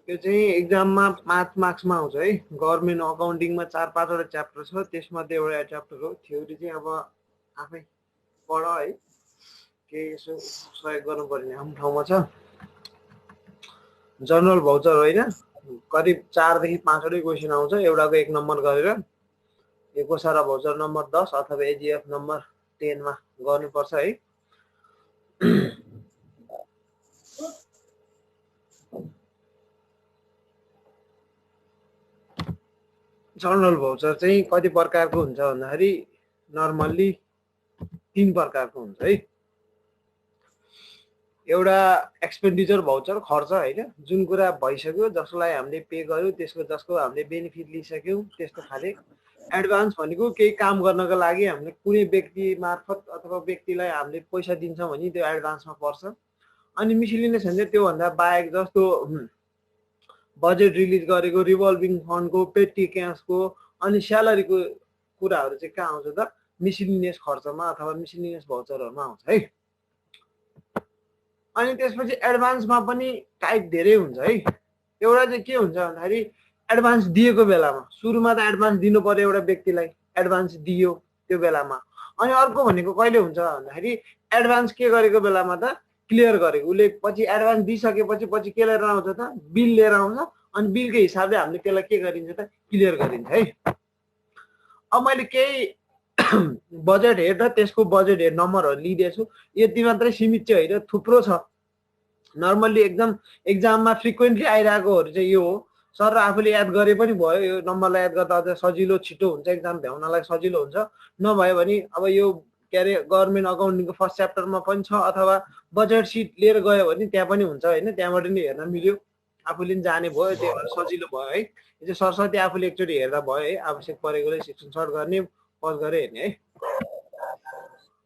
यो चाहिँ एक्जाममा 5 मार्क्समा आउँछ है। गभर्नमेन्ट अकाउन्टिङमा 4-5 वटा च्याप्टर छ, त्यसमध्ये एउटा च्याप्टर हो। थ्योरी चाहिँ अब आफै पढ है, केही यसो सहयोग गर्नुपर्ने हाम्रो ठाउँमा छ। जनरल भाउचर होइन, करिब 4 देखि 5 वटै क्वेसन आउँछ, एउटाको 1 नम्बर गरेर। यो कोसारा भाउचर नम्बर 10 अथवा एजिएफ नम्बर 10 मा गर्नुपर्छ है। जनरल भाउचर चाहिँ कति प्रकारको हुन्छ भन्दाखेरि नर्मल्ली 3 प्रकारको हुन्छ है। एउटा एक्सपेन्डिचर भाउचर, खर्च होइन, जुन कुरा भइसक्यो, जसलाई हामीले पे गर्यो, जसको हामीले बेनिफिट लिइसक्यौँ, त्यस्तो खाले। एडभान्स भनेको केही काम गर्नको लागि हामीले कुनै व्यक्ति मार्फत अथवा व्यक्तिलाई हामीले पैसा दिन्छौँ भने त्यो एडभान्समा पर्छ। अनि मिसलिनियस भने त्योभन्दा बाहेक जस्तो बजेट रिलिज गरेको, रिभल्भिङ फन्डको, पेटी क्यासको अनि स्यालेरीको कुराहरू चाहिँ कहाँ आउँछ त? मिसलिनियस खर्चमा अथवा मिसलिनियस भाउचरहरूमा आउँछ है। अनि त्यसपछि एडभान्समा पनि टाइप धेरै हुन्छ है। एउटा चाहिँ के हुन्छ भन्दाखेरि एडभान्स दिएको बेलामा, सुरुमा त एडभान्स दिनु पर्यो एउटा व्यक्तिलाई, एडभान्स दियो त्यो बेलामा। अनि अर्को भनेको कहिले हुन्छ भन्दाखेरि एडभान्स के गरेको बेलामा त क्लियर गरेको, उसले पछि एडभान्स दिइसकेपछि पछि के लिएर आउँछ त? बिल लिएर आउँछ। अनि बिलकै हिसाबले हामीले त्यसलाई के गरिन्छ त? क्लियर गरिन्छ है। अब मैले केही बजेट हेड र त्यसको बजेट हेड नम्बरहरू लिइदिएको छु। यति मात्रै सीमित चाहिँ होइन, थुप्रो छ। नर्मल्ली एक्जाममा फ्रिक्वेन्टली आइरहेकोहरू चाहिँ यो हो। सर आफूले याद गरे पनि भयो, यो नम्बरलाई याद गर्दा अझ सजिलो, छिटो हुन्छ, एक्जाम भ्याउनलाई सजिलो हुन्छ। नभए भने अब यो के अरे गभर्नमेन्ट अकाउन्टिङको फर्स्ट च्याप्टरमा पनि छ, अथवा बजेट सिट लिएर गयो भने त्यहाँ पनि हुन्छ होइन, त्यहाँबाट नि हेर्न मिल्यो, आफूले पनि जाने भयो, त्यो सजिलो भयो है। यो चाहिँ सरस्वती आफूले एकचोटि हेर्दा भयो है, आवश्यक परेकोले स्क्रिनसट गर्ने, पज गरेर हेर्ने है।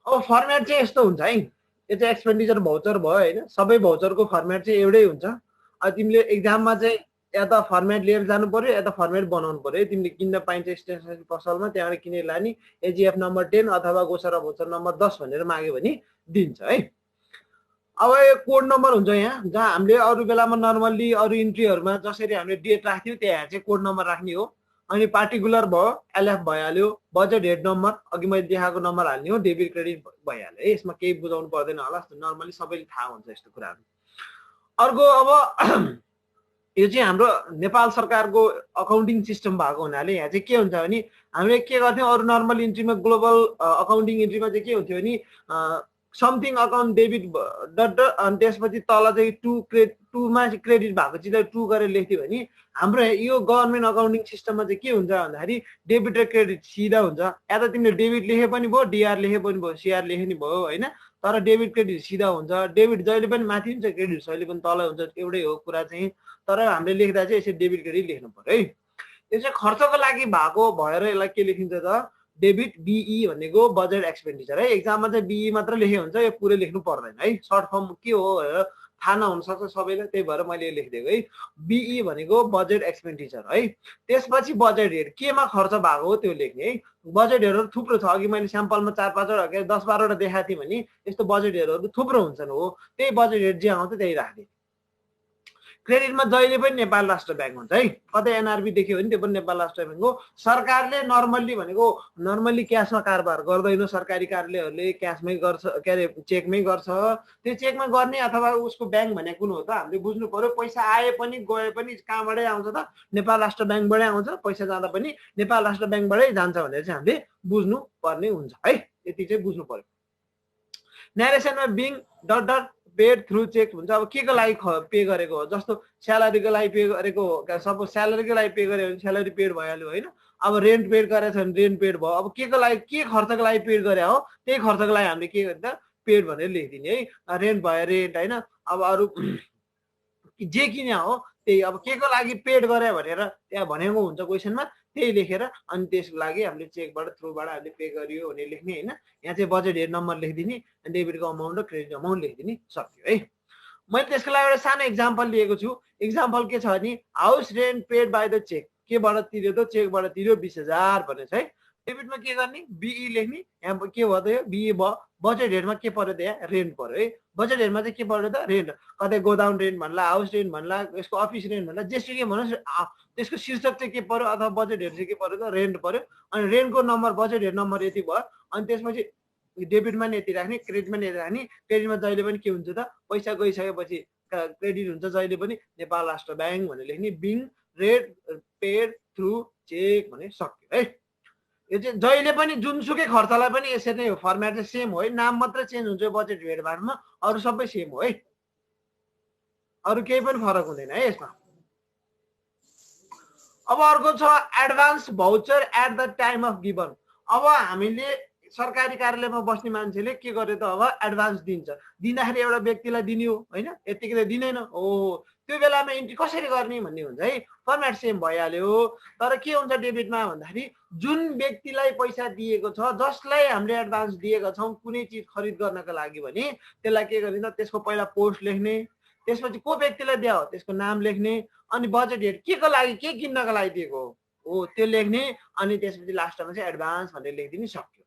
अब फर्मेट चाहिँ यस्तो हुन्छ है, यो चाहिँ एक्सपेन्डिचर भाउचर भयो होइन। सबै भाउचरको फर्मेट चाहिँ एउटै हुन्छ। अब तिमीले एक्जाममा चाहिँ या त फर्मेट लिएर जानु पर्यो या त फर्मेट बनाउनु पर्यो। तिमीले किन्न पाइन्छ स्टेसनरी पसलमा, त्यहाँबाट किनेर लाने, एजिएफ नम्बर 10 अथवा गोचरा भाउचर नम्बर 10 भनेर माग्यो भने दिन्छ है। अब यो कोड नम्बर हुन्छ यहाँ, जहाँ हामीले अरू बेलामा नर्मल्ली अरू इन्ट्रीहरूमा जसरी हामीले डेट राख्थ्यौँ त्यहाँ चाहिँ कोड नम्बर राख्ने हो। अनि पार्टिकुलर भयो, एलएफ भइहाल्यो, बजेट हेड नम्बर अघि मैले देखाएको नम्बर हाल्ने हो, डेबिट क्रेडिट भइहाल्यो है। यसमा केही बुझाउनु पर्दैन होला, नर्मली सबैले थाहा हुन्छ यस्तो कुराहरू। अर्को अब यो चाहिँ हाम्रो नेपाल सरकारको अकाउन्टिङ सिस्टम भएको हुनाले यहाँ चाहिँ के हुन्छ भने हामीले के गर्थ्यौँ, अरू नर्मल इन्ट्रीमा, ग्लोबल अकाउन्टिङ इन्ट्रीमा चाहिँ के हुन्थ्यो भने समथिङ अकाउन्ट डेबिट डट अनि त्यसपछि तल चाहिँ टूमा चाहिँ क्रेडिट भएको चिजलाई 2 गरेर लेख्थ्यो भने हाम्रो यो गभर्नमेन्ट अकाउन्टिङ सिस्टममा चाहिँ के हुन्छ भन्दाखेरि डेबिट र क्रेडिट सिधा हुन्छ। या त तिमीले डेबिट लेखे पनि भयो, डिआर लेखे पनि भयो, सिआर लेखे नि भयो होइन, तर डेबिट क्रेडिट सिधा हुन्छ। डेबिट जहिले पनि माथि हुन्छ, क्रेडिट जहिले पनि तल हुन्छ, एउटै हो कुरा चाहिँ। तर हामीले लेख्दा चाहिँ यसरी डेबिट क्रेडिट लेख्नु पर्यो है। यो चाहिँ खर्चको लागि भएको भएर यसलाई के लेखिन्छ त? डेबिट बिई भनेको बजेट एक्सपेन्डिचर है। एक्जाममा चाहिँ बिई मात्र लेखे हुन्छ, यो पुरै लेख्नु पर्दैन है। सर्ट फर्म के हो भनेर थाहा नहुन सक्छ सबैलाई, त्यही भएर मैले यो लेखिदिएको है। बिई भनेको बजेट एक्सपेन्डिचर है। त्यसपछि बजेट हेड, केमा खर्च भएको हो त्यो लेख्ने है। बजेट हेडहरू थुप्रो छ, अघि मैले स्याम्पलमा 4-5 वटा 10-12 वटा देखाएको थिएँ भने यस्तो बजेट हेडहरू थुप्रो हुन्छन् हो। त्यही बजेट हेड जे आउँछ त्यही राख्ने। क्रेडिटमा जहिले पनि नेपाल राष्ट्र ब्याङ्क हुन्छ है। कतै एनआरबी देख्यो भने त्यो पनि नेपाल राष्ट्र ब्याङ्क हो। सरकारले नर्मल्ली भनेको नर्मल्ली क्यासमा कारोबार गर्दैन, सरकारी कार्यालयहरूले क्यासमै गर्छ, के अरे चेकमै गर्छ। त्यो चेकमा गर्ने अथवा उसको ब्याङ्क भने कुन हो त हामीले बुझ्नु पर्यो। पैसा आए पनि गए पनि कहाँबाटै आउँछ त? नेपाल राष्ट्र ब्याङ्कबाटै आउँछ। पैसा जाँदा पनि नेपाल राष्ट्र ब्याङ्कबाटै जान्छ भनेर चाहिँ हामीले बुझ्नु पर्ने हुन्छ है। यति चाहिँ बुझ्नु पर्यो। न्यारेसनमा being dot dot paid through cheque हुन्छ। अब के को लागि पे गरेको हो, जस्तो स्यालेरीको लागि पे गरेको हो, सपोज स्यालेरीको लागि पे गर्यो भने स्यालेरी पेड भइहाल्यो होइन। अब रेन्ट पेड गरेको छ भने रेन्ट पेड भयो। अब के को लागि, के खर्चको लागि पेड गरे हो, त्यही खर्चको लागि हामीले के गर्दा पेड भनेर लेखिदिने है। रेन्ट भयो रेन्ट होइन। अब अरू जे किने हो त्यही, अब के को लागि पेड गरे भनेर त्यहाँ भनेको हुन्छ क्वेसनमा, त्यही लेखेर अनि त्यसको लागि हामीले चेकबाट थ्रुबाट हामीले पे गरियो भने लेख्ने होइन। यहाँ चाहिँ बजेट हेड नम्बर लेखिदिने, डेबिटको अमाउन्ट र क्रेडिट अमाउन्ट लेखिदिने, सक्यो है। मैले त्यसको लागि एउटा सानो इक्जाम्पल लिएको छु। इक्जाम्पल के छ भने house rent paid by the cheque, केबाट तिर्यो त? चेकबाट तिर्यो 20,000 भनेछ है। डेबिटमा के गर्ने? बिई लेख्ने। यहाँ के भयो त? यो बिई भयो, बजेट हेडमा के पर्यो त यहाँ रेन्ट पर्यो है। बजेट हेडमा चाहिँ के पर्यो त रेन्ट, कतै गोडाउन रेन्ट भन्ला, हाउस रेन्ट भन्ला, यसको अफिस रेन्ट भन्ला, जेसुकै भन्नुहोस् त्यसको शीर्षक चाहिँ के पर्यो अथवा बजेट हेड चाहिँ के पर्यो त रेन्ट पर्यो। अनि रेन्टको नम्बर बजेट हेड नम्बर यति भयो। अनि त्यसपछि डेबिटमा नि यति राख्ने, क्रेडिटमा नि यति राख्ने। क्रेडिटमा जहिले पनि के हुन्छ त पैसा गइसकेपछि क्रेडिट हुन्छ जहिले पनि नेपाल राष्ट्र ब्याङ्क भनेर लेख्ने, बिङ रेट पेड थ्रु चेक भने सक्यो है। यो चाहिँ जहिले पनि जुनसुकै खर्चलाई पनि यसरी नै हो, फर्मेट चाहिँ सेम हो है, नाम मात्रै चेन्ज हुन्छ बजेट हेडमा, अरू सबै सेम हो है, अरू केही पनि फरक हुँदैन है यसमा। अब अर्को छ advance voucher at the time of given. अब हामीले सरकारी कार्यालयमा बस्ने मान्छेले के गर्यो त अब एडभान्स दिन्छ, दिँदाखेरि एउटा व्यक्तिलाई दिने हो होइन, यतिकै त दिँदैन हो। त्यो बेलामा इन्ट्री कसरी गर्ने भन्ने हुन्छ है, फर्मेट सेम भइहाल्यो। तर के हुन्छ डेबिटमा भन्दाखेरि जुन व्यक्तिलाई पैसा दिएको छ, जसलाई हामीले एडभान्स दिएका छौँ कुनै चिज खरिद गर्नका लागि भने त्यसलाई के गर्ने त त्यसको पहिला पोस्ट लेख्ने, त्यसपछि को व्यक्तिलाई दियो हो त्यसको नाम लेख्ने, अनि बजेट हेड के को लागि के किन्नका लागि दिएको हो त्यो लेख्ने, अनि त्यसपछि लास्टमा चाहिँ एडभान्स भनेर लेखिदिनु सक्यो।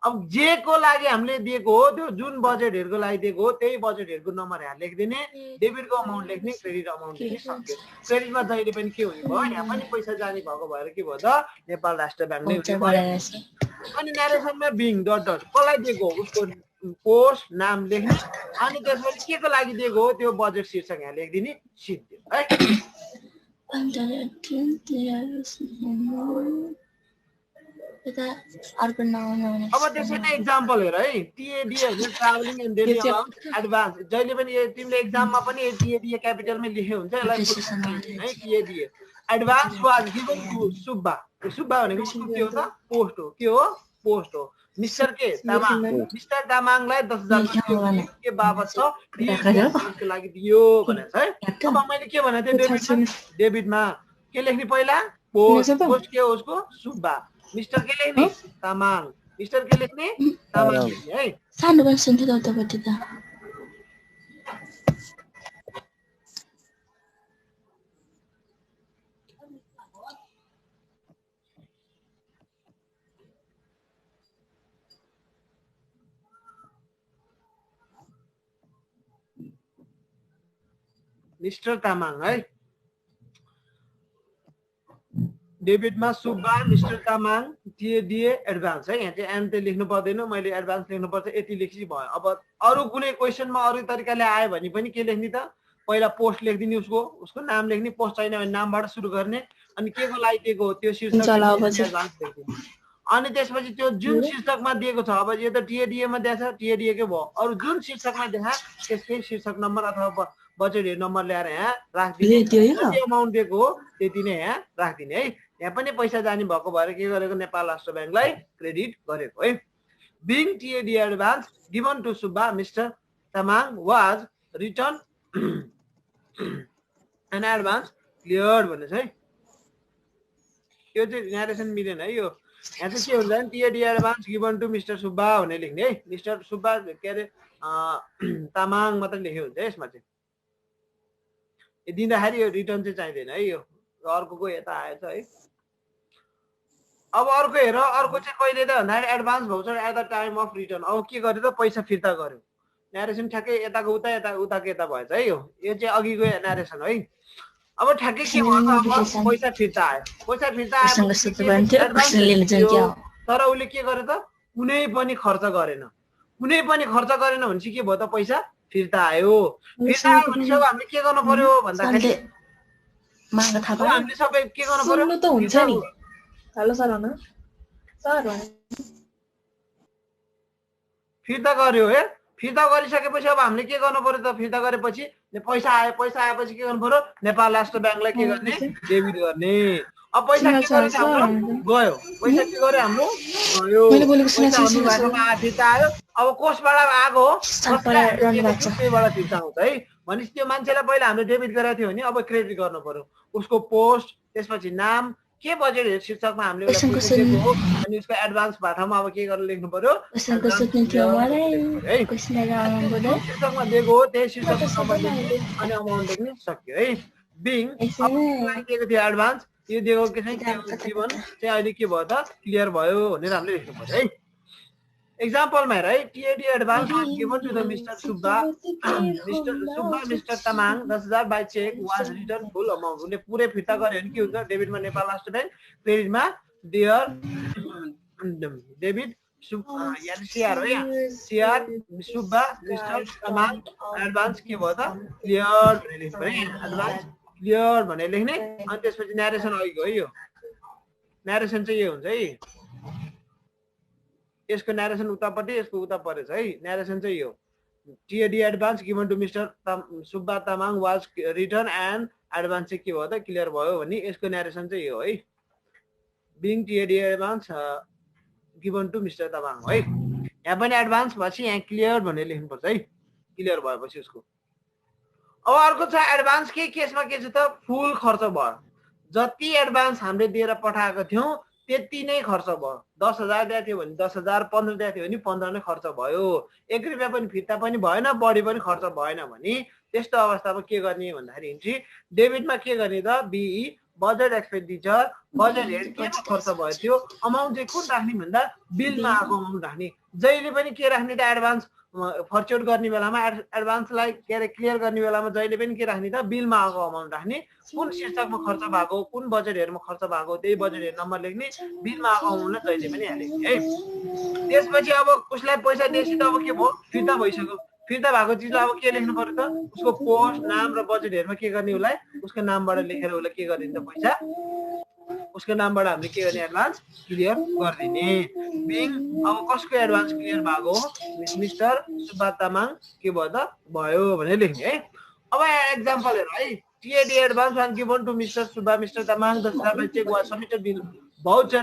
अब जे को लागि हामीले दिएको हो त्यो जुन बजेट हेडको लागि दिएको हो त्यही बजेट हेडको नम्बर यहाँ लेखिदिने, डेबिटको अमाउन्ट लेख्ने, क्रेडिट अमाउन्ट लेख्ने सक्यो। क्रेडिटमा जहिले पनि के हुने भयो, यहाँ पनि पैसा जाने भएको भएर के भयो त नेपाल राष्ट्र ब्याङ्क नै हुने भयो। अनि न्यारेसनमा बिङ डट डट कसलाई दिएको उसको पोस्ट नाम लेख्ने, अनि त्यसपछि के को लागि दिएको हो त्यो बजेट शीर्षक यहाँ लेखिदिने, सिद्धि है। अब त्यसै नै एक्जाम्पल हेर है, TA DA travelling and daily amount advance, जहिले पनि तिमीले एक्जाममा पनि टिएडी क्यापिटलमै लेखे हुन्छ यसलाई है। TA DA advance was given to Subba, Subba भनेको के हो त पोस्ट हो, के हो पोस्ट हो। मिस्टर के तामाङ, मिस्टर तामाङलाई 10,000 के बाबत छ टिएडीको लागि दियो भनेर है। अब मैले के भनेको थिएँ डेबिटमा के लेख्ने पहिला पोस्ट, पोस्ट के हो उसको सुब्बा, मिस्टर के लेख्ने तामाङ, मिस्टर के लेख्ने तामाङ लेख्ने है। सानो पनि सुन्थ्यो त उतापट्टि त। मिस्टर तामाङ है, डेबिटमा सुब्बा मिस्टर तामाङ टिएडीए एडभान्स है। यहाँ चाहिँ एन्ड चाहिँ लेख्नु पर्दैन, मैले एडभान्स लेख्नुपर्छ यति लेखी भयो। अब अरू कुनै क्वेसनमा अरू तरिकाले आयो भने पनि के लेख्ने त पहिला पोस्ट लेखिदिने, उसको नाम लेख्ने, पोस्ट छैन भने नामबाट सुरु गर्ने, अनि के को लागि दिएको हो त्यो शीर्षक लेखिदिने। अनि त्यसपछि त्यो जुन शीर्षकमा दिएको छ, अब यो त टिएडीएमा दिएको छ टिएडीएकै भयो, अरू जुन शीर्षकमा देखा त्यसकै शीर्षक नम्बर अथवा बजेट हेड नम्बर ल्याएर यहाँ राखिदिने, जति अमाउन्ट दिएको हो त्यति नै यहाँ राखिदिने है। यहाँ पनि पैसा जाने भएको भएर के गरेको नेपाल राष्ट्र ब्याङ्कलाई क्रेडिट गरेको है। Being TA DA advance given to Subba mister Tamang was return an advance cleared भनेछ है। यो चाहिँ न्यारेसन मिलेन है। यो यहाँ चाहिँ के हुन्छ भने TA DA advance given to mister Subba भनेर लेख्ने है, मिस्टर सुब्बा के अरे तामाङ मात्रै लेख्यो हुन्छ है। यसमा चाहिँ दिँदाखेरि यो रिटर्न चाहिँ चाहिँदैन है। यो अर्को यता आएछ है। अब अर्को हेर, अर्को चाहिँ कहिले त भन्दाखेरि advance voucher at the time of return. अब के गर्यो त पैसा फिर्ता गर्यो, न्यारेसन ठ्याक्कै यताको उता उताको यता भएछ है। यो चाहिँ अघिको न्यारेसन है। अब ठ्याक्कै के भयो, पैसा फिर्ता आयो, पैसा फिर्ता आयो तर उसले के गर्यो त कुनै पनि खर्च गरेन, कुनै पनि खर्च गरेन भनेपछि के भयो त पैसा फिर्ता आयो। फिर्ता आयो भने सब हामीले के गर्नु पर्यो भन्दाखेरि हामीले सबै के गर्नु पर्यो, हेलो सर हुनु सर फिर्ता गर्यो है। फिर्ता गरिसकेपछि अब हामीले के गर्नु पर्यो त, फिर्ता गरेपछि पैसा आयो, पैसा आएपछि के गर्नु पर्यो नेपाल राष्ट्र ब्याङ्कलाई के गर्ने डेबिट गर्ने। अब पैसा के गरेछ हाम्रो गयो, पैसा के गर्यो हाम्रो गयो, फिर्ता आयो। अब कोषबाट आएको हो त्यहीबाट फिर्ता आउँछ है। भनेपछि त्यो मान्छेलाई पहिला हामीले डेबिट गरेको थियो भने अब क्रेडिट गर्नु पर्यो, उसको पोस्ट त्यसपछि नाम के बजेट हेड शीर्षकमा हामीले अनि उसको एडभान्स भाटामा अब के गरेर लेख्नु पर्यो शीर्षकमा दिएको हो त्यही शीर्षकमा नम्बर लेख्ने अनि अमाउन्ट लेख्ने सक्यो है। बिङ दिएको थियो एडभान्स, यो दिएको के चाहिँ जीवन चाहिँ अहिले के भयो त क्लियर भयो भनेर हामीले लेख्नु पर्यो है। एक्जाम्पलमा हेर है TA DA advance was given to the mister Subba mister Tamang 10,000 by cheque was return full amount उसले पुरै फिर्ता गर्यो भने के हुन्छ डेबिटमा नेपाल राष्ट्र ब्याङ्क क्रेडिटमा डियर डेबिट सिआर हो यहाँ CR Subba mister Tamang advance के भयो त क्लियर भनेर लेख्ने है एडभान्स क्लियर भनेर लेख्ने अनि त्यसपछि न्यारेसन अघिको है यो न्यारेसन चाहिँ यो हुन्छ है यसको न्यारेसन उतापट्टि यसको उता परेछ है न्यारेसन चाहिँ यो TA DA advance given to mister Subba Tamang was return and advance चाहिँ के भयो त क्लियर भयो भने यसको न्यारेसन चाहिँ यो है being TA DA advance given to mister Tamang है यहाँ पनि एडभान्स भएपछि यहाँ क्लियर भनेर लेख्नुपर्छ है क्लियर भएपछि उसको अब अर्को छ एडभान्स के केसमा के छ त फुल खर्च भयो जति एडभान्स हामीले दिएर पठाएको थियौँ त्यति नै खर्च भयो 10,000 दिएको थियो भने 10,000 15 दिएको थियो भने 15 नै खर्च भयो 1 रुपियाँ पनि फिर्ता पनि भएन बढी पनि खर्च भएन भने त्यस्तो अवस्थामा के गर्ने भन्दाखेरि इन्ट्री डेबिटमा के गर्ने त बिई बजेट एक्सपेन्डिचर बजेट हेड केमा खर्च भयो त्यो अमाउन्ट चाहिँ कुन राख्ने भन्दा बिलमा आएको अमाउन्ट राख्ने जहिले पनि के राख्ने त एडभान्स फर्च्युट गर्ने बेलामा एडभान्सलाई के अरे क्लियर गर्ने बेलामा जहिले पनि के राख्ने त बिलमा आएको अमाउन्ट राख्ने कुन शीर्षकमा खर्च भएको कुन बजेट हेडमा खर्च भएको त्यही बजेट हेड नम्बर लेख्ने बिलमा आएको अमाउन्ट जहिले पनि यहाँ लेख्ने है त्यसपछि अब उसलाई पैसा दिएपछि त अब के भयो फिर्ता भइसक्यो फिर्ता भएको चिजलाई अब के लेख्नु पर्यो त उसको पोस्ट नाम र बजेट हेडमा के गर्ने उसलाई उसको नामबाट लेखेर उसलाई के गर्ने त पैसा उसको नामबाट हामीले के गर्ने एडभान्स क्लियर गरिदिने बिङ अब कसको एडभान्स क्लियर भएको मिस्टर सुब्बा तामाङ के भयो त भयो भनेर लेख्ने है अब एक्जाम्पल हेर है TA DA advance one given to mister Subba mister Tamang 10,000 cheque was submitted bill voucher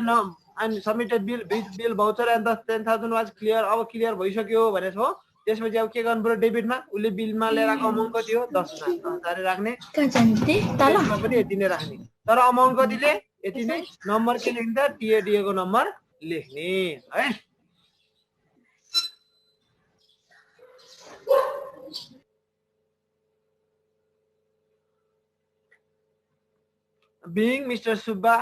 and submitted bill voucher and 10,000 was clear अब क्लियर भइसक्यो भनेछ हो त्यसपछि अब के गर्नु पर्यो डेबिटमा उसले बिलमा लिएर आएको अमाउन्ट कति हो 10,000 राख्ने पनि यति नै राख्ने तर अमाउन्ट कतिले यति नै नम्बर के लेख्ने त टिएडी को नम्बर लेख्ने है being mister Subba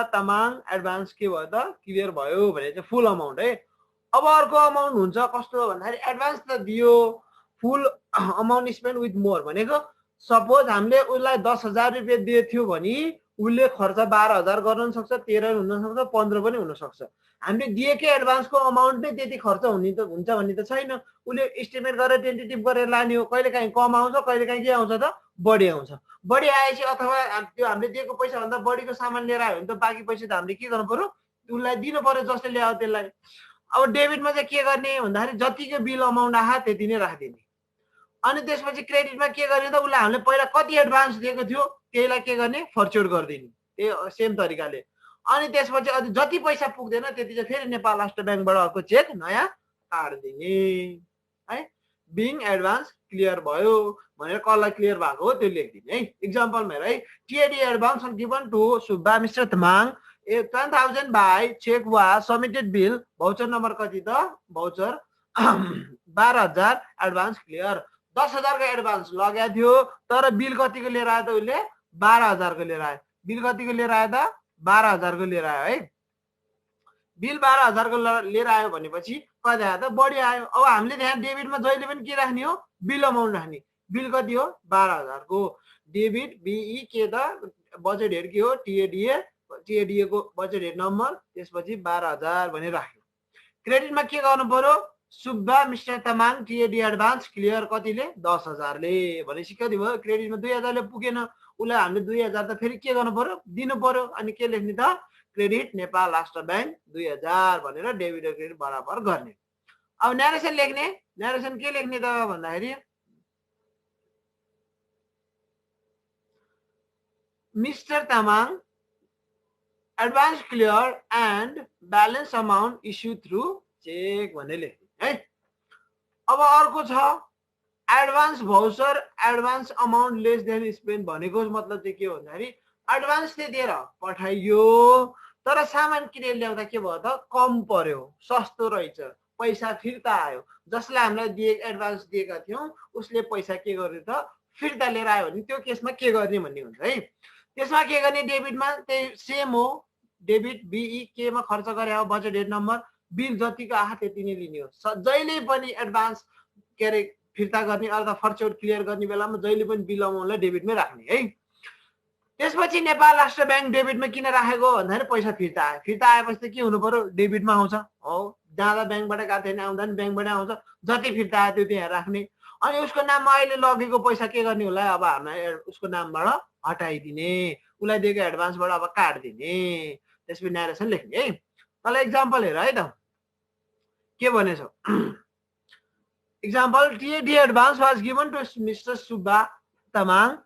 Tamang advance के भयो त क्लियर भयो भने चाहिँ फुल अमाउन्ट है अब अर्को अमाउन्ट हुन्छ कस्तो भन्दाखेरि एडभान्स त दियो फुल अमाउन्ट स्पेन्ड विथ मोर भनेको सपोज हामीले उसलाई 10,000 रुपियाँ दिएको थियो भने उसले खर्च 12,000 गर्न सक्छ 13 हुन सक्छ 15 पनि हुन सक्छ हामीले दिएकै एडभान्सको अमाउन्ट नै त्यति खर्च हुन्छ भन्ने त छैन उसले एस्टिमेट गरेर टेन्टेटिभ गरेर लाने हो कहिलेकाहीँ कम आउँछ कहिलेकाहीँ के आउँछ त बढी आउँछ बढी आएपछि अथवा त्यो हामीले दिएको पैसा भन्दा बढीको सामान लिएर आयो भने त बाँकी पैसा त हामीले के गर्नु पर्यो उसलाई दिनु पर्यो जसले ल्यायो त्यसलाई अब डेबिटमा चाहिँ के गर्ने भन्दाखेरि जतिको बिल अमाउन्ट आहा त्यति नै राखिदिने अनि त्यसपछि क्रेडिटमा के गर्ने त उसलाई हामीले पहिला कति एडभान्स दिएको थियो त्यहीलाई के गर्ने फर्च्युट गरिदिने त्यही सेम तरिकाले अनि त्यसपछि अझ जति पैसा पुग्दैन त्यति चाहिँ फेरि नेपाल राष्ट्र ब्याङ्कबाट अर्को चेक नयाँ काट्दिने है बिङ एडभान्स क्लियर भयो भनेर कसलाई क्लियर भएको हो त्यो लेखिदिने है इक्जाम्पलमा हेर है TA DA advance given to Subba mister Tamang 10,000 by cheque was submitted bill voucher number कति त भाउचर 12,000 एडभान्स क्लियर 10,000 को एडभान्स लगाएको थियो तर बिल कतिको लिएर आयो त उसले 12,000 को लिएर आयो बिल कतिको लिएर आयो त 12,000 को लिएर आयो है बिल 12,000 को लिएर आयो भनेपछि कति आयो त बढी आयो अब हामीले त्यहाँ डेबिटमा जहिले पनि के राख्ने हो बिल अमाउन्ट राख्ने बिल कति हो 12,000 को डेबिट बिई के त बजेट हेड के हो टिएडीए को बजेट हेड नम्बर त्यसपछि 12,000 भनेर राख्यो क्रेडिटमा के गर्नु पर्यो Subba mister Tamang TA DA advance clear कतिले 10,000 ले भनेपछि कति भयो क्रेडिटमा 2,000 ले पुगेन उसलाई हामीले 2,000 त फेरि के गर्नु पर्यो दिनु पर्यो अनि के लेख्ने त क्रेडिट नेपाल राष्ट्र ब्याङ्क 2,000 भनेर डेबिट र क्रेडिट बराबर गर्ने अब न्यारेसन लेख्ने न्यारेसन के लेख्ने त भन्दाखेरि mister Tamang advance clear and balance amount issue through cheque भनेर लेख्ने है अब अर्को छ advance voucher advance amount less than spend भनेको मतलब चाहिँ के हो भन्दाखेरि एडभान्स चाहिँ दिएर पठाइयो तर सामान किनेर ल्याउँदा के भयो त कम पर्यो सस्तो रहेछ पैसा फिर्ता आयो जसलाई हामीलाई एडभान्स दिएका थियौँ उसले पैसा के गर्यो त फिर्ता लिएर आयो भने त्यो केसमा के गर्ने भन्ने हुन्छ है त्यसमा के गर्ने डेबिटमा त्यही सेम हो डेबिट बिई केमा खर्च गरे हो बजेट डेट नम्बर बिल जतिको आहा त्यति नै लिने हो जहिले पनि एडभान्स के अरे फिर्ता गर्ने अथवा फर्चौट क्लियर गर्ने बेलामा जहिले पनि बिल अमाउन्टलाई डेबिटमै राख्ने है त्यसपछि नेपाल राष्ट्र ब्याङ्क डेबिटमा किन राखेको भन्दाखेरि पैसा फिर्ता आयो फिर्ता आएपछि त के हुनु पर्यो डेबिटमा आउँछ हो जाँदा ब्याङ्कबाट गएको थिएन आउँदा नि ब्याङ्कबाट आउँछ जति फिर्ता आयो त्यो त्यहाँ राख्ने अनि उसको नाममा अहिले लगेको पैसा के गर्ने होला अब हामीलाई उसको नामबाट हटाइदिने उसलाई दिएको एडभान्सबाट अब काट्दिने त्यसपछि न्यारेसन लेख्ने है तल एक्जाम्पल हेर है त के भनेछ example TA DA advance was given to mister Subba Tamang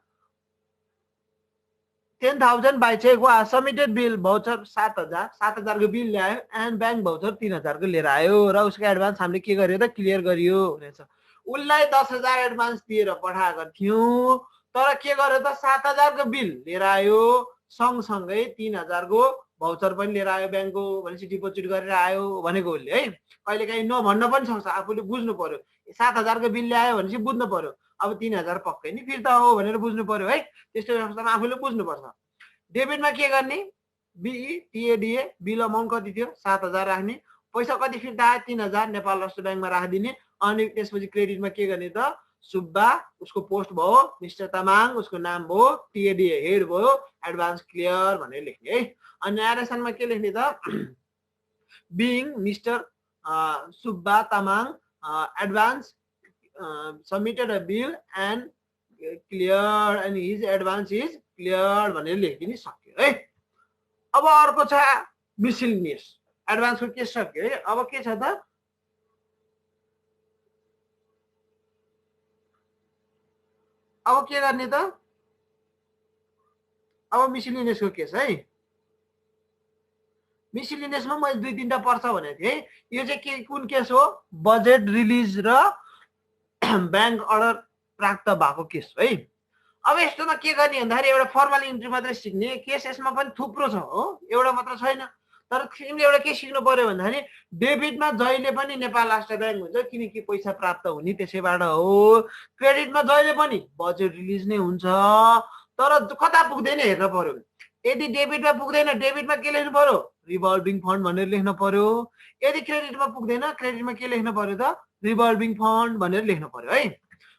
10,000 by check was submitted bill voucher 7,000 को बिल ल्यायो एन्ड ब्याङ्क भाउचर 3,000 को लिएर आयो र उसको एडभान्स हामीले के गर्यो त क्लियर गरियो भनेछ उसलाई 10,000 एडभान्स दिएर पठाएको थियौं तर के गर्यो त 7,000 को बिल लिएर आयो सँगसँगै 3,000 को भाउचर पनि लिएर आयो ब्याङ्कको भनेपछि डिपोजिट गरेर आयो भनेको उसले है कहिलेकाहीँ नभन्न पनि सक्छ आफूले बुझ्नु पर्यो 7,000 को बिल ल्यायो भनेपछि बुझ्नु पर्यो अब 3,000 पक्कै नि फिर्ता हो भनेर बुझ्नु पर्यो है त्यस्तो अवस्थामा आफूले बुझ्नुपर्छ डेबिटमा के गर्ने बिई टिएडीए बिल अमाउन्ट कति थियो 7,000 राख्ने पैसा कति फिर्ता आयो 3,000 नेपाल राष्ट्र ब्याङ्कमा राखिदिने अनि त्यसपछि क्रेडिटमा के गर्ने त सुब्बा उसको पोस्ट भयो मिस्टर तामाङ उसको नाम भयो टिएडीए हेड भयो एडभान्स क्लियर भनेर लेख्ने है अनि न्यारेसनमा के लेख्ने त being mister Subba Tamang advance submitted a bill and cleared and his advance is cleared भनेर लेखिदिन सक्यो है अब अर्को छ मिसलिनियस एडभान्सको के सक्यो है अब के छ त अब के गर्ने त अब मिसलिनियसको केस है मिसलिनियसमा मैले 2-3टा पर्छ भनेको थिएँ यो चाहिँ के कुन केस हो बजेट रिलिज र ब्याङ्क अर्डर प्राप्त भएको केस है अब यस्तोमा के गर्ने भन्दाखेरि एउटा फर्मल इन्ट्री मात्रै सिक्ने केस यसमा पनि थुप्रो छ हो एउटा मात्र छैन तर तिमीले एउटा के सिक्नु पर्यो भन्दाखेरि डेबिटमा जहिले पनि नेपाल राष्ट्र ब्याङ्क हुन्छ किनकि पैसा प्राप्त हुने त्यसैबाट हो क्रेडिटमा जहिले पनि बजेट रिलिज नै हुन्छ तर कता पुग्दैन हेर्न पर्यो यदि डेबिटमा पुग्दैन डेबिटमा के लेख्नु पर्यो रिभल्भिङ फन्ड भनेर लेख्न पर्यो यदि क्रेडिटमा पुग्दैन क्रेडिटमा के लेख्नु पर्यो त रिभल्भिङ फन्ड भनेर लेख्नु पर्यो है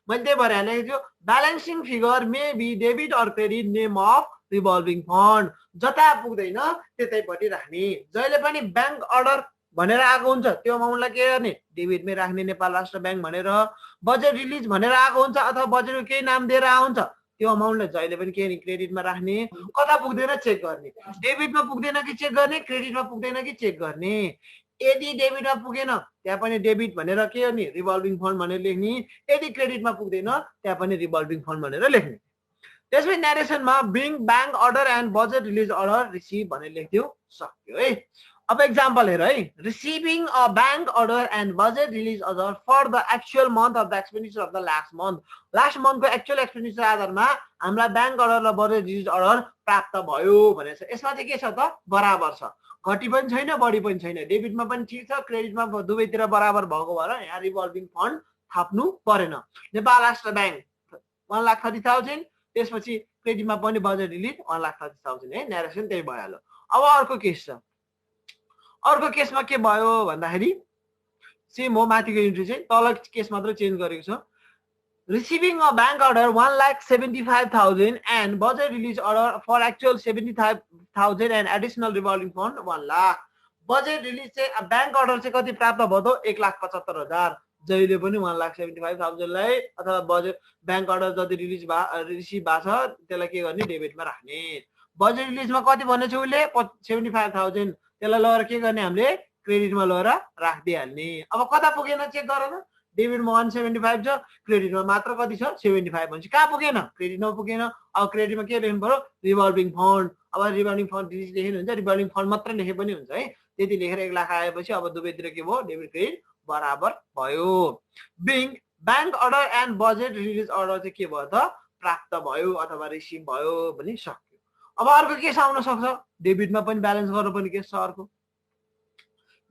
मैले त्यही भएर लेखेको छु balancing figure may be debit or credit name of revolving fund जता पुग्दैन त्यतैपट्टि राख्ने जहिले पनि ब्याङ्क अर्डर भनेर आएको हुन्छ त्यो अमाउन्टलाई के गर्ने डेबिटमै राख्ने नेपाल राष्ट्र ब्याङ्क भनेर बजेट रिलिज भनेर आएको हुन्छ अथवा बजेटको केही नाम दिएर आएको हुन्छ त्यो अमाउन्टलाई जहिले पनि के क्रेडिटमा राख्ने कता पुग्दैन चेक गर्ने डेबिटमा पुग्दैन कि चेक गर्ने क्रेडिटमा पुग्दैन कि चेक गर्ने यदि डेबिटमा पुगेन त्यहाँ पनि डेबिट भनेर के गर्ने रिभल्भिङ फन्ड भनेर लेख्ने यदि क्रेडिटमा पुग्दैन त्यहाँ पनि रिभल्भिङ फन्ड भनेर लेख्ने त्यसपछि न्यारेसनमा being bank order and budget release order receive भनेर लेख्दियो सक्यो है अब एक्जाम्पल हेर है receiving a bank order and budget release order for the actual month of the expenditure of the last मन्थको एक्चुअल एक्सपेन्डिचर आधारमा हामीलाई ब्याङ्क अर्डर र बजेट रिलिज अर्डर प्राप्त भयो भनेर छ यसमा चाहिँ के छ त बराबर छ घटी पनि छैन बढी पनि छैन डेबिटमा पनि ठिक छ क्रेडिटमा दुवैतिर बराबर भएको भएर यहाँ रिभल्भिङ फन्ड थाप्नु परेन नेपाल राष्ट्र ब्याङ्क 1,30,000 त्यसपछि क्रेडिटमा पनि बजेट रिलिज 1,30,000 है न्यारेसन त्यही भइहाल्यो अब अर्को केस छ अर्को केसमा के भयो भन्दाखेरि सेम हो माथिको इन्ट्री चाहिँ तल केस मात्र चेन्ज गरेको छ receiving a bank order 1,75,000 and budget release order for actual 75,000 and additional revolving fund 1 lakh budget release चाहिँ ब्याङ्क अर्डर चाहिँ कति प्राप्त भयो त 1,75,000 जहिले पनि 1,75,000 लाई अथवा बजेट ब्याङ्क अर्डर जति रिसिभ भएको छ त्यसलाई के गर्ने डेबिटमा राख्ने बजेट रिलिजमा कति भनेछ उसले 75,000 त्यसलाई लगेर के गर्ने हामीले क्रेडिटमा लगेर राखिदिइहाल्ने अब कता पुगेन चेक गर न डेबिटमा 175 छ क्रेडिटमा मात्र कति छ 75 भनेपछि कहाँ पुगेन क्रेडिटमा पुगेन अब क्रेडिटमा के लेख्नु पर्यो रिभल्भिङ फन्ड अब रिभल्भिङ फन्ड लेख्नु हुन्छ रिभल्भिङ फन्ड मात्र लेखे पनि हुन्छ है त्यति लेखेर 1 लाख आएपछि अब दुवैतिर के भयो डेबिट क्रेडिट बराबर भयो being bank order and budget release order चाहिँ के भयो त प्राप्त भयो अथवा रिसिभ भयो भनि सक्यो अब अर्को केस आउन सक्छ डेबिटमा पनि ब्यालेन्स गर्नुपर्ने केस छ अर्को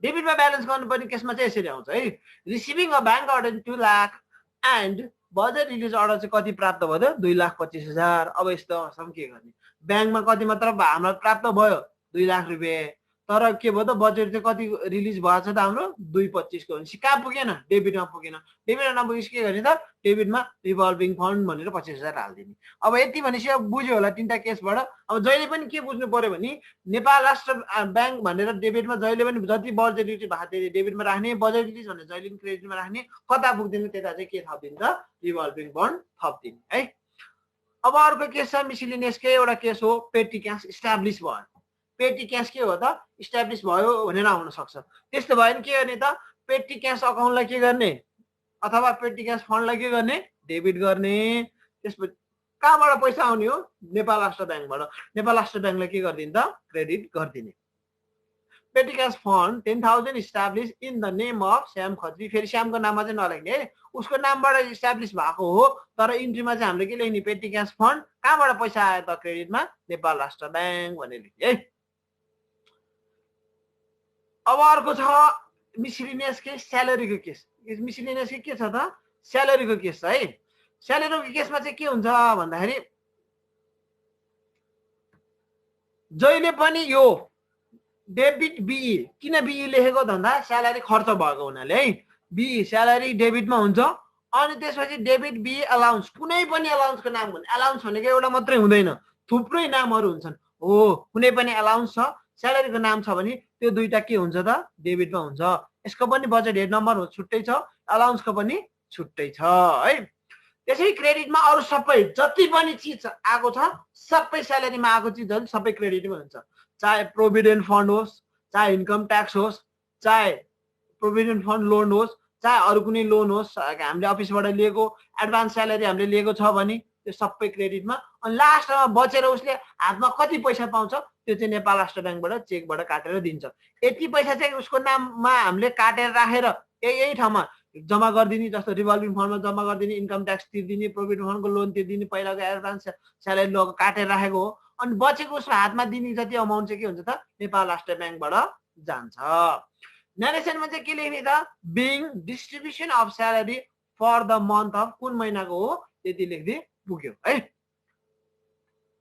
डेबिटमा ब्यालेन्स गर्नुपर्ने केसमा चाहिँ यसरी आउँछ है receiving a bank order 2 lakh and budget release order चाहिँ कति प्राप्त भयो त 2,25,000 अब यस्तो अवस्थामा के गर्ने ब्याङ्कमा कति मात्र हामीलाई प्राप्त भयो 2 लाख रुपियाँ। तर के भयो त बजेट चाहिँ कति रिलिज भएको छ त हाम्रो 2.25 को भनेपछि कहाँ पुगेन, डेबिटमा पुगेन। डेबिटमा नपुगेपछि के गर्ने त, डेबिटमा रिभल्भिङ फन्ड भनेर 25,000 हालिदिने। अब यति भनेपछि अब बुझ्यो होला तीनटा केसबाट। अब जहिले पनि के बुझ्नु पर्यो भने नेपाल राष्ट्र ब्याङ्क भनेर डेबिटमा जहिले पनि जति बजेट रिलिज भएको थियो डेबिटमा राख्ने, बजेट रिलिज भनेर जहिले पनि क्रेडिटमा राख्ने, कता पुग्दैन त्यता चाहिँ के थपिदिन्छ, रिभल्भिङ फन्ड थपिदिने है। अब अर्को केस छ मिसिलिनियसकै एउटा केस हो, पेटी क्यास इस्टाब्लिस भयो। पेटी क्यास के हो त, इस्टाब्लिस भयो भनेर आउन सक्छ। त्यस्तो भयो भने के गर्ने त, पेटी क्यास अकाउन्टलाई के गर्ने अथवा पेटी क्यास फन्डलाई के गर्ने, डेबिट गर्ने। त्यसपछि कहाँबाट पैसा आउने हो, नेपाल राष्ट्र ब्याङ्कबाट। नेपाल राष्ट्र ब्याङ्कले के गरिदिन्छ, क्रेडिट गरिदिने। पेटी cash fund 10,000 establish in the name of Shyam Khatri. फेरि श्यामको नाममा चाहिँ नलेख्ने है, उसको नामबाट इस्टाब्लिस भएको हो, तर इन्ट्रीमा चाहिँ हामीले के लेख्ने, पेटी क्यास फन्ड कहाँबाट पैसा आयो त, क्रेडिटमा नेपाल राष्ट्र ब्याङ्क भनेर लेख्ने है। अब अर्को छ मिसिलिनियस केस, स्यालेरीको केस। मिसिलिनियस के छ त, स्यालेरीको केस है। स्यालेरीको केसमा चाहिँ के हुन्छ भन्दाखेरि जहिले पनि यो डेबिट बिई, किन बिई लेखेको भन्दा स्यालेरी खर्च भएको हुनाले है, बिई स्यालेरी डेबिटमा हुन्छ। अनि त्यसपछि डेबिट बिई अलाउन्स, कुनै पनि अलाउन्सको नाम भने, अलाउन्स भनेको एउटा मात्रै हुँदैन, थुप्रै नामहरू हुन्छन् हो। कुनै पनि अलाउन्स छ, स्यालेरीको नाम छ भने त्यो दुईटा के हुन्छ त, डेबिटमा हुन्छ। यसको पनि बजेट हेड नम्बर छुट्टै छ, अलाउन्सको पनि छुट्टै छ है। त्यसै क्रेडिटमा अरू सबै जति पनि चिज आएको छ, सबै स्यालेरीमा आएको चिजहरू सबै क्रेडिटमा हुन्छ। चाहे प्रोभिडेन्ट फन्ड होस्, चाहे इन्कम ट्याक्स होस्, चाहे प्रोभिडेन्ट फन्ड लोन होस्, चाहे अरू कुनै लोन होस्, हामीले अफिसबाट लिएको एडभान्स स्यालेरी हामीले लिएको छ भने त्यो सबै क्रेडिटमा। अनि लास्टमा बचेर उसले हातमा कति पैसा पाउँछ त्यो चाहिँ नेपाल राष्ट्र ब्याङ्कबाट चेकबाट काटेर दिन्छ। यति पैसा चाहिँ उसको नाममा हामीले काटेर राखेर यही ठाउँमा जम्मा गरिदिने, जस्तो रिभल्भिङ फन्डमा जम्मा गरिदिने, इन्कम ट्याक्स तिर्दिने, प्रोभिडेन्ट फन्डको लोन तिर्दिने, पहिलाको एडभान्स स्यालेरी लगेर काटेर राखेको हो। अनि बचेको उसको हातमा दिने जति अमाउन्ट चाहिँ के हुन्छ त, नेपाल राष्ट्र ब्याङ्कबाट जान्छ। नरेसनमा चाहिँ के लेख्ने त, being distribution of salary for the month of, कुन महिनाको हो त्यति लेख्दै पुग्यो है।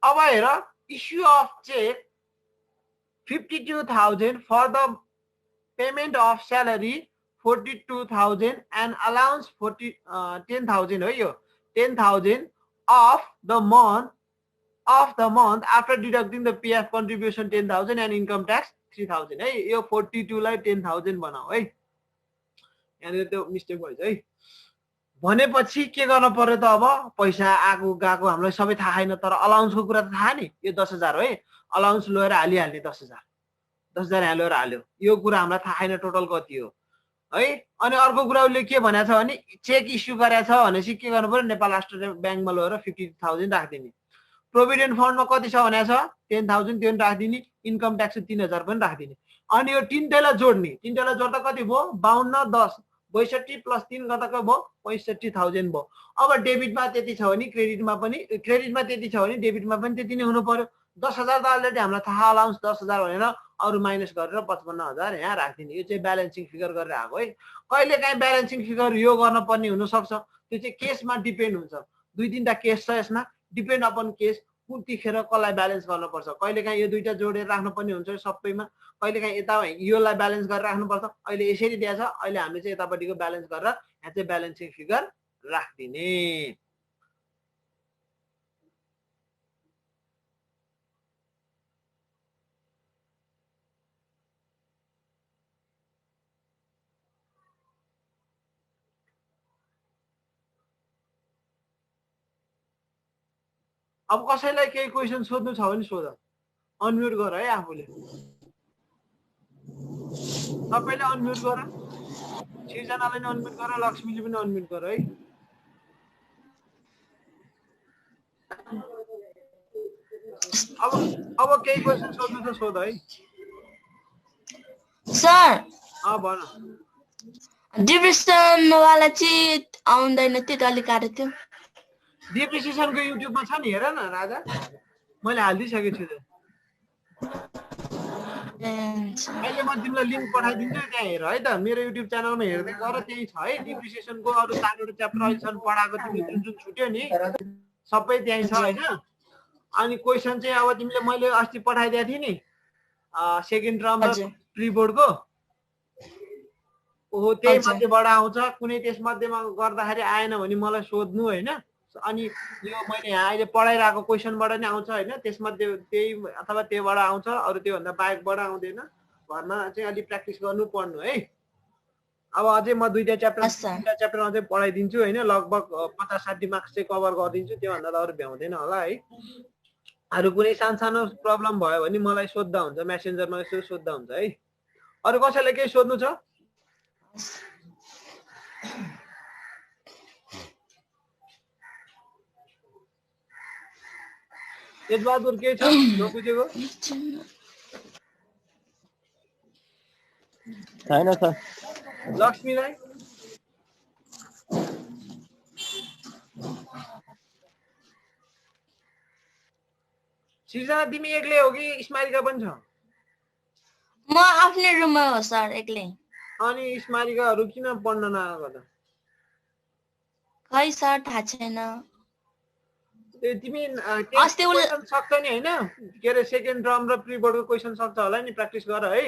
अब हेर, issue of cheque 52,000 for the payment of salary 42,000 and allowance 10,000 हो। यो 10,000 of the month after deducting the PF contribution 10,000 and income tax 3,000 है। यो 42 लाई 10,000 बनाऊ है, यहाँनिर त्यो मिस्टेक भएछ है। भनेपछि के गर्नु पर्यो त, अब पैसा आएको गएको हामीलाई सबै थाहा छैन, तर अलाउन्सको कुरा त थाहा नि। यो 10,000 हो है, अलाउन्स लिएर हालिहाल्ने 10,000 हालेर हाल्यो, यो कुरा हामीलाई थाहा छैन टोटल कति हो है। अनि अर्को कुरा उसले के भनेको छ भने चेक इस्यु गरेको छ भनेपछि के गर्नु पर्यो, नेपाल राष्ट्र ब्याङ्कमा लगेर 50,000 राखिदिने। प्रोभिडेन्ट फन्डमा कति छ भनेको छ 10,000 त्यो पनि राखिदिने, इन्कम ट्याक्स 3,000 पनि राखिदिने। अनि यो तिनटैलाई जोड्ने, तिनटैलाई जोड्दा कति भयो, 52, 10, 62 प्लस 3 गर्दा के भयो, 65,000 भयो। अब डेबिटमा त्यति छ भने क्रेडिटमा त्यति छ भने डेबिटमा पनि त्यति नै हुनु पर्यो। 10,000 त अलरेडी हामीलाई थाहा, अलाउन्स 10,000 भनेर अरू माइनस गरेर 55,000 यहाँ राखिदिने। यो चाहिँ ब्यालेन्सिङ फिगर गरेर आएको है। कहिले काहीँ ब्यालेन्सिङ फिगर यो गर्न पर्ने हुनसक्छ, त्यो चाहिँ केसमा डिपेन्ड हुन्छ। 2-3टा केस छ यसमा, डिपेन्ड अपन केस, कुतिखेर कसलाई ब्यालेन्स गर्नुपर्छ। कहिले काहीँ यो दुईटा जोडेर राख्नुपर्ने हुन्छ सबैमा, कहिले काहीँ यता योलाई ब्यालेन्स गरेर राख्नुपर्छ। अहिले यसरी दिएछ, अहिले हामीले चाहिँ यतापट्टिको ब्यालेन्स गरेर यहाँ चाहिँ ब्यालेन्सिङ फिगर राखिदिने। अब कसैलाई केही क्वेसन सोध्नु छ भने सोध, अनम्युट गर है आफूले, सबैले अनम्युट गर, सृजनालाई पनि अनम्युट गर, लक्ष्मीले पनि अनम्युट गर है। अब केही क्वेसन सोध्नु छ सोध है सर। भन। डिप्रेसन वाला चाहिँ आउँदैन, त्यो अलि गाह्रो थियो। डिप्रिसिएसनको युट्युबमा छ नि, हेर न राजा, मैले हालिदिइसकेको छु। अहिले म तिमीलाई लिङ्क पठाइदिन्छु, त्यहाँ हेर है त, मेरो युट्युब च्यानलमा हेर्दै गर, त्यही छ है। डिप्रिसिएसनको अरू 4वटा च्याप्टर अहिलेसम्म पढाएको तिमीले जुन छुट्यो नि सबै त्यहीँ छ होइन। अनि क्वेसन चाहिँ अब तिमीले मैले अस्ति पठाइदिएको थिएँ नि, सेकेन्ड टर्म र हजुर प्री बोर्डको ओहो त्यही हजुर मध्येबाट आउँछ कुनै त्यस मध्येमा गर्दाखेरि आएन भने मलाई सोध्नु होइन अनि यो मैले यहाँ अहिले पढाइरहेको क्वेसनबाट नै आउँछ होइन त्यसमध्ये त्यही अथवा त्योबाट आउँछ अरू त्योभन्दा बाहेकबाट आउँदैन घरमा चाहिँ अलिक प्र्याक्टिस गर्नु पर्नु है अब अझै म दुईटा च्याप्टर अझै पढाइदिन्छु होइन लगभग 50-60 मार्क्स चाहिँ कभर गरिदिन्छु त्योभन्दा त अरू भ्याउँदैन होला है अरू कुनै सानो प्रब्लम भयो भने मलाई सोद्धा हुन्छ मेसेन्जरमा यसो सोद्धा हुन्छ है अरू कसैलाई केही सोध्नु छ तेजबहादुर के छ नबुझेको छैन सर लक्ष्मीलाई सृजना तिमी एक्लै हो कि स्मारिका पनि छ म आफ्नै रुममा हो सर एक्लै अनि स्मारिकाहरू किन पढ्न नआएको त खै सर थाहा छैन तिमी अस्ति क्वेसन सक्छ नि होइन के अरे सेकेन्ड टर्म र प्री बोर्डको क्वेसन सक्छ होला नि प्र्याक्टिस गर है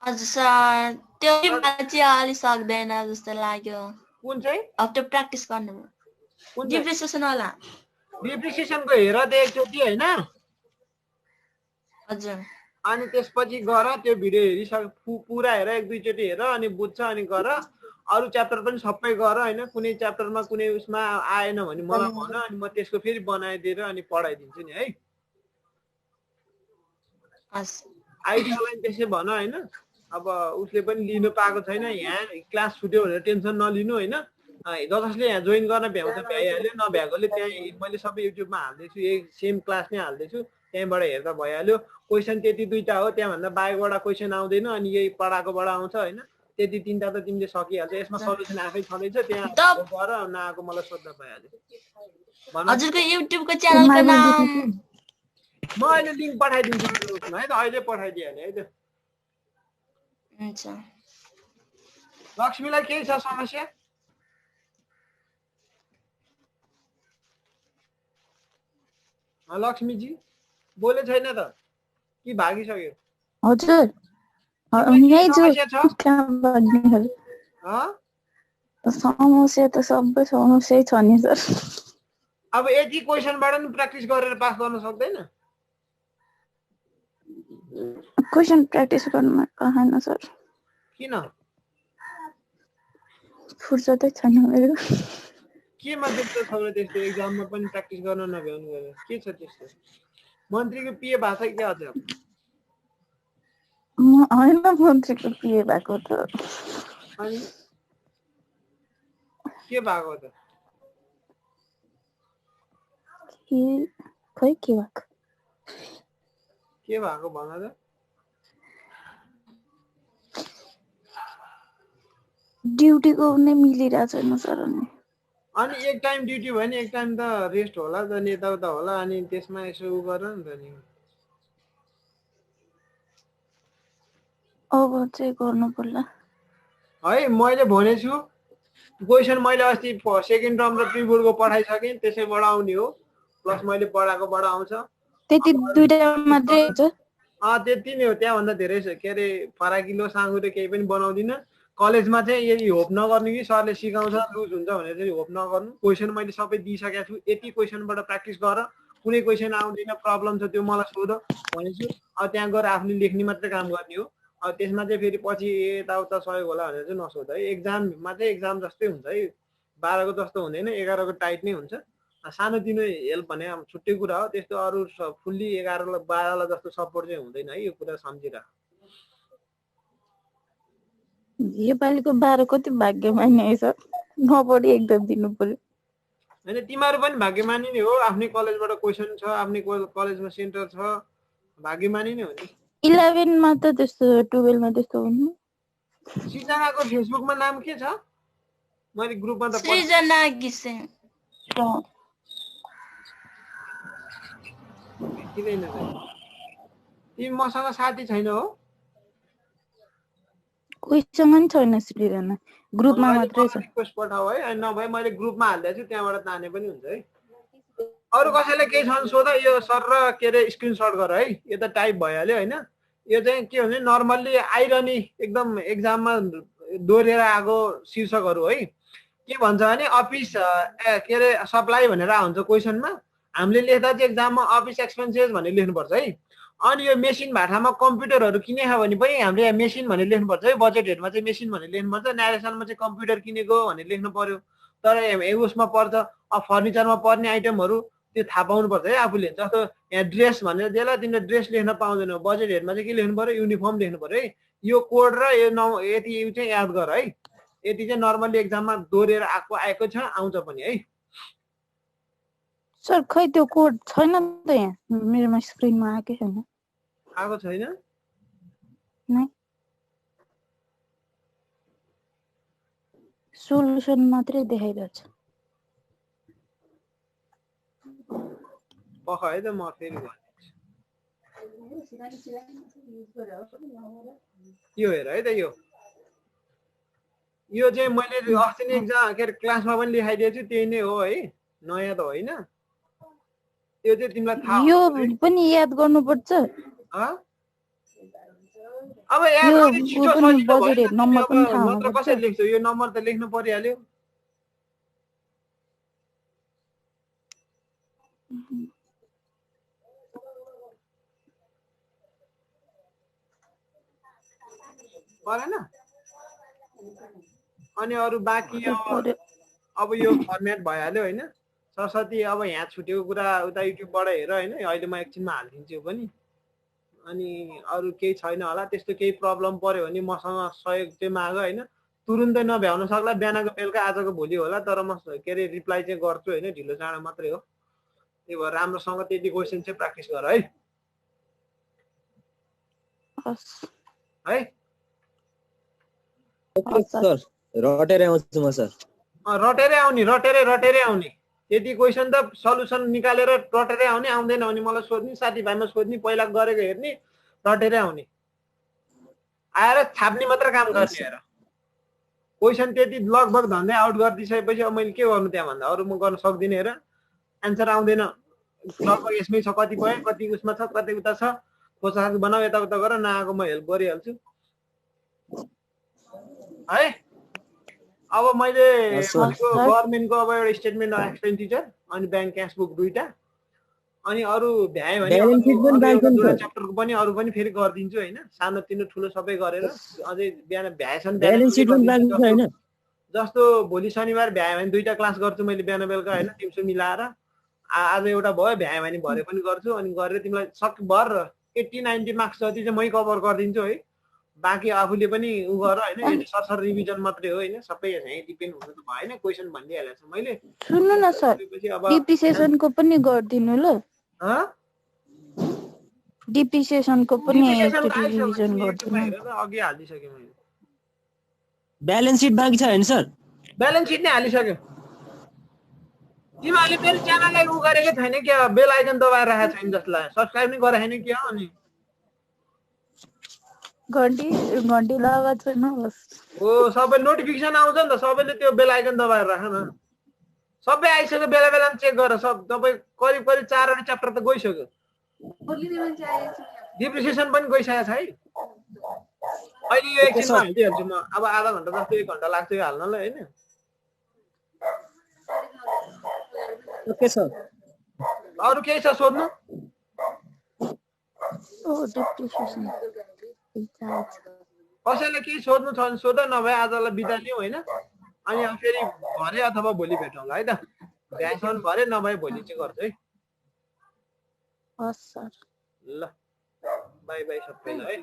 हजुर सर त्यो चाहिँ अलि सक्दैन जस्तो लाग्यो कुन चाहिँ अब त्यो प्र्याक्टिस गर्नु डिप्रेसेसन होला डिप्रिसिएसनको हेर त एकचोटि होइन हजुर अनि त्यसपछि गर त्यो भिडियो हेरिसक पुरा हेर एक दुईचोटि हेर अनि बुझ्छ अनि गर अरू च्याप्टर पनि सबै गर होइन कुनै च्याप्टरमा कुनै उसमा आएन भने मलाई भन अनि म त्यसको फेरि बनाइदिएर अनि पढाइदिन्छु नि है आइडियालाई त्यसै भन होइन अब उसले पनि लिनु पाएको छैन यहाँ क्लास छुट्यो भनेर टेन्सन नलिनु होइन जसले यहाँ जोइन गर्न भ्याउँछ भ्याइहाल्यो नभ्याएकोले त्यहाँ मैले सबै युट्युबमा हाल्दैछु यही सेम क्लास नै हाल्दैछु त्यहीँबाट हेर्दा भइहाल्यो क्वेसन त्यति दुईटा हो त्यहाँभन्दा बाहेकबाट क्वेसन आउँदैन अनि यही पढाएकोबाट आउँछ होइन त्यति तिनवटा त तिमीले सकिहाल्छ यसमा सल्युसन आफै छँदैछ त्यहाँ गर नआएको मलाई सोध्दा भइहाल्यो हजुरको युट्युबको च्यानलको नाम म अहिले लिङ्क पठाइदिन्छु है त अहिले पठाइदिइहालेँ है त हुन्छ लक्ष्मीलाई केही छ समस्या लक्ष्मीजी बोले छैन त कि भागिसक्यो हजुर यही छु कहाँ भन्ने समस्या त सबै समस्या छ नि सर अब यति क्वेसनबाट नि प्र्याक्टिस गरेर पास गर्न सक्दैन क्वेसन प्र्याक्टिस गर्न पाएन सर किन फुर्सदै छैन मेरो केमा त्यस्तो छ त्यस्तो एक्जाममा पनि प्र्याक्टिस गर्न नभ्याउनु गयो के छ त्यस्तो मन्त्रीको पिए भएको छ के अझ होइन मन्त्रीको पिए भएको त अनि के भएको त खै के भएको भन त ड्युटीको नै मिलिरहेको छैन सर अनि एक टाइम ड्युटी भयो नि एक टाइम त रेस्ट होला त नेताउता होला अनि त्यसमा यसो उ गर नि त नि अब चाहिँ गर्नु पर्ला है मैले भनेछु क्वेसन मैले अस्ति सेकेन्ड टर्म र प्री बोर्डको पठाइसकेँ त्यसैबाट आउने हो प्लस मैले पढाएकोबाट आउँछ त्यति दुईटा मात्रै हुन्छ त्यति नै हो त्यहाँभन्दा धेरै के अरे फराकिलो साँगुरो केही पनि बनाउँदिनँ कलेजमा चाहिँ यदि होप नगर्नु कि सरले सिकाउँछ लुज हुन्छ भनेर चाहिँ होप नगर्नु क्वेसन मैले सबै दिइसकेको छु यति क्वेसनबाट प्र्याक्टिस गर कुनै क्वेसन आउँदैन प्रब्लम छ त्यो मलाई सोध भनेछु अब त्यहाँ गएर आफूले लेख्ने मात्रै काम गर्ने हो अब त्यसमा चाहिँ फेरि पछि यताउता सहयोग होला भनेर चाहिँ नसोध है एक्जाममा चाहिँ एक्जाम जस्तै हुन्छ है 12को जस्तो हुँदैन 11को टाइट नै हुन्छ सानोतिनो हेल्प भने छुट्टै कुरा हो त्यस्तो अरू फुल्ली 11-12 जस्तो सपोर्ट चाहिँ हुँदैन है यो कुरा सम्झिराख योपालिको 12 कति भाग्यमानी है सर नपढी एकदम दिनु पर्यो होइन तिमीहरू पनि भाग्यमानी नै हो आफ्नै कलेजबाट क्वेसन छ आफ्नै कलेजमा सेन्टर छ भाग्यमानी नै हो नि 11 मा त त्यस्तो 12 मा त्यस्तो हुनु सृजनाको फेसबुकमा नाम के छ मैले ग्रुपमा त सृजना गिसे किन तिमी मसँग साथी छैन हो कोहीसँग नि छैन सृजना ग्रुपमा मात्रै छ रिक्वेस्ट पठाऊ है अनि नभए मैले ग्रुपमा हाल्दै छु त्यहाँबाट ताने पनि हुन्छ है अरू कसैले केही छ भने सोध यो सर र के अरे स्क्रिनसट गर है यो त टाइप भइहाल्यो होइन यो चाहिँ के भने नर्मल्ली आइरहने एकदम एक्जाममा दोहोरेर आएको शीर्षकहरू है के भन्छ भने अफिस के अरे सप्लाई भनेर हुन्छ क्वेसनमा हामीले लेख्दा चाहिँ एक्जाममा अफिस एक्सपेन्सेस भनेर लेख्नुपर्छ है अनि यो मेसिन भाषामा कम्प्युटरहरू किनेको भने पनि हामीले मेसिन भनेर लेख्नुपर्छ है बजेट हेडमा चाहिँ मेसिन भनेर लेख्नुपर्छ न्यारेसनमा चाहिँ कम्प्युटर किनेको भनेर लेख्नु पर्यो तर उसमा पर्छ अब फर्निचरमा पर्ने आइटमहरू त्यो थाहा पाउनुपर्छ है आफूले जस्तो यहाँ ड्रेस भनेर दिएला तिमीले ड्रेस लेख्न पाउँदैनौ बजेट हेडमा चाहिँ के लेख्नु पर्यो युनिफर्म लेख्नु पर्यो है यो कोड र यो यति चाहिँ याद गर है यति चाहिँ नर्मल्ली एक्जाममा दोहोरेर आएको छ आउँछ पनि है सर खै त्यो कोड छैन त यहाँ मेरोमा स्क्रिनमा आएकै छैन आएको छैन नै सोलुसन मात्रै देखाइरहेछ पख है त म फेरि यो हेर है त यो चाहिँ मैले अस्ति नै एक्जाम के अरे क्लासमा पनि लेखाइदिएको छु त्यही नै हो है नयाँ त होइन यो चाहिँ तिमीलाई थाहा यो पनि याद गर्नुपर्छ अब याद यो गर्ने छिटो पनि सजिलो बजेट भयो नम्बर पनि थाहा नत्र कसरी लेख्छौ यो नम्बर त लेख्नु परिहाल्यो परेन अनि अरू बाँकी अब यो फर्मेट भइहाल्यो होइन सरस्वती अब यहाँ छुटेको कुरा उता युट्युबबाट हेर होइन अहिले म एकछिनमा हालिदिन्छु पनि अनि अरू केही छैन होला त्यस्तो केही प्रब्लम पर्यो भने मसँग सहयोग चाहिँ माग होइन तुरुन्तै नभ्याउन सक्ला बिहानको बेलुका आजको भोलि होला तर म के अरे रिप्लाई चाहिँ गर्छु होइन ढिलो चाँडो मात्रै हो त्यही भएर राम्रोसँग त्यति क्वेसन चाहिँ प्र्याक्टिस गर है है सर रटेरै आउँछु म सर रटेरै आउने त्यति क्वेसन त सल्युसन निकालेर रटेरै आउने आउँदैन भने मलाई सोध्ने साथीभाइमा सोध्ने पहिला गरेको हेर्ने रटेरै आउने आएर छाप्ने मात्र काम गर्ने हेर क्वेसन त्यति लगभग धन्दै आउट गरिदिइसकेपछि अब मैले के गर्नु त्यहाँ भन्दा अरू म गर्न सक्दिनँ हेर एन्सर आउँदैन लगभग यसमै छ कति भयो कति उसमा छ कति उता छ खोज बनाऊ यताउता गर नआएको म हेल्प गरिहाल्छु है अब मैले गभर्मेन्टको अब एउटा स्टेटमेन्ट अफ एक्सपेन्डिचर अनि ब्याङ्क क्यासबुक दुईटा अनि अरू भ्याए भने च्याप्टरको पनि अरू पनि फेरि गरिदिन्छु होइन सानो तिनो ठुलो सबै गरेर अझै बिहान भ्याएछन् जस्तो भोलि शनिबार भ्यायो भने दुईटा क्लास गर्छु मैले बिहान बेलुका होइन दिउँसो मिलाएर आज एउटा भयो भ्यायो भने भरे पनि गर्छु अनि गरेर तिमीलाई सकभर 80-90 मार्क्स जति चाहिँ मै कभर गरिदिन्छु है बाँकी आफूले पनि उ गर होइन सरसर रिभिजन मात्रै हो होइन सबै यहीँ डिपेन्ड हुनु त भएन क्वेसन भनिदिइहालेको छु मैले सुन्नु न सर डिप्रिसिएसनको पनि गरिदिनु ल डिप्रिसिएसनको पनि रिभिजन गरिदिनु अघि हालिसके मैले ब्यालेन्स सिट बाँकी छ हैन सर ब्यालेन्स सिट नै हालिसक्यो तिमीहरूले मेरो च्यानललाई उ गरेकै छैन क्या बेल आइकन दबाएर राखेको छैन जसलाई सब्स्क्राइब नै गरे छैन क्या अनि घन्टी लगाएको छैन बस ओ सबै नोटिफिकेसन आउँछ नि त सबैले त्यो बेल आइकन दबाएर राख न सबै आइसक्यो बेला बेलामा चेक गर सब तपाईँ करिब 4वटा च्याप्टर त गइसक्यो डिप्रिसिएसन पनि गइसकेको छ है अहिले यो एकछिनमा हालिदिइहाल्छु म अब आधा घन्टा जस्तो 1 घन्टा लाग्छ यो हाल्नलाई होइन ओके सर अरू केही छ सोध्नु कसैले केही सोध्नु छ भने सोध नभए आजलाई बिदा लिउँ होइन अनि फेरि भरे अथवा भोलि भेटौँला है त भ्याएसम्म भरे नभए भोलि चाहिँ गर्छु है हस् सर ल बाई बाई सबैलाई है